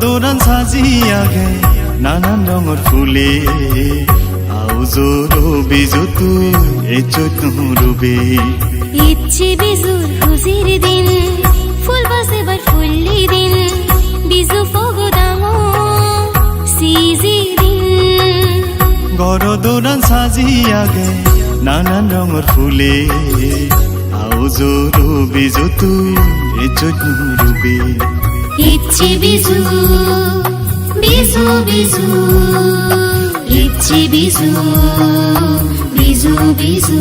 দৌড়ান সাজিয়াগে নানান রঙের ফুলে আউজোর বিজু তুই এ চৈতন্য রূপে ইচ্ছে বিজুর খুশির দিন ফুল বাসেবার ফুল্লি দিন বিজু ফগদামো সিজি দিন গড় দৌড়ান সাজিয়াগে নানান রঙের ফুলে আউজোর বিজু তুই এ চৈতন্য রূপে ইচ্ছে বিজু বিজু বিজু ইচ্ছে বিজু বিজু বিজু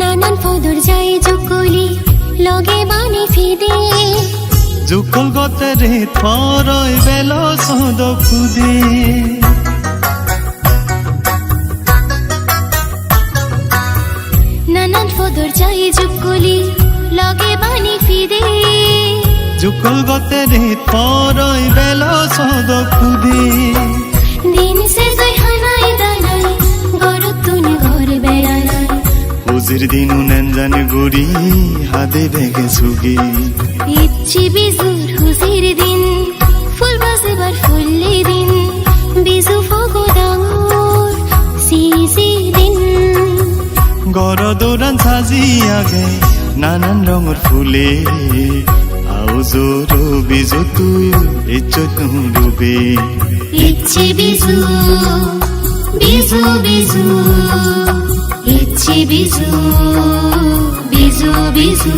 নানান ফদর যায় জুকলি লগে বানি ফিদে জুকল গতরে থরই বেল সদ খুদে নানান ফদর যায় জুকলি লগে বানি ফিদে জুকল গতরে থরই বেল সদ খুদে দিন সে জয় হানাই দানাই গরতুন ঘর বেড়ানাই হুজির দিনু নেন জানে গড়ি হাতে বেগে সুগি ইচ্ছে বিজুর হুজির দিন ফুল বাসেবার ফুল্লি দিন বিজু ফগদামোর সিজি দিন গড় দৌড়ান সাজিয়াগে নানান রঙের ফুলে আউজোর বিজু তুই এ চৈতন্য রূপে ইচ্ছে বিজু বিজু বিজু ইচ্ছে বিজু বিজু বিজু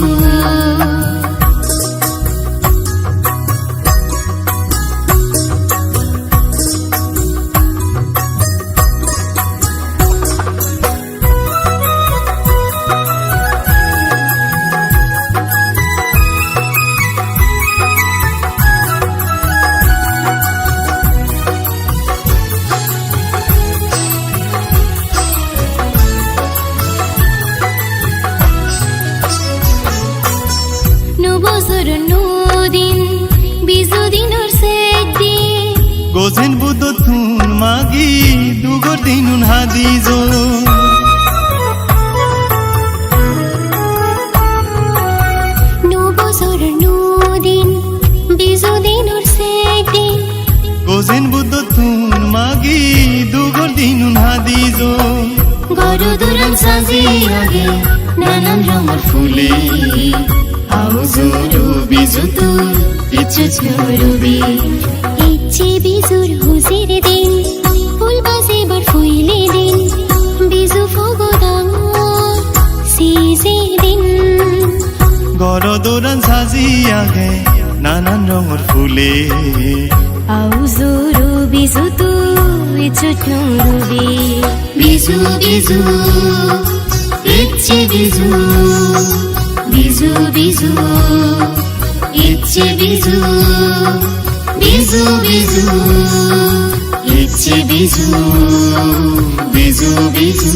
বছর নুদিন বিজু দিনর সেদি গোজেন বুদ্ধ তুন মাগি দুগর দিনুন হাদিজো বছর নুদিন বিজু দিনর সেদি গোজেন বুদ্ধ তুন মাগি দুগর দিনুন হাদিজো গরু দুরান সাজি আগে নানান রঙের ফুলে আউজোর বিজু তুই ইচ্ছে রুবি ইচ্ছে বিজুর হুজির দিন ফুল বাসেবার ফুইলে দিন বিজু ফগদামোর সিজি দিন গড় দৌড়ান সাজিয়াগে নানান রঙের ফুলে আউজোর বিজু তুই ইচ্ছে রুবি বিজু বিজু ইচ্ছে বিজু বিজু বিজু ইচ্ছে বিজু বিজু বিজু ইচ্ছে বিজু বিজু বিজু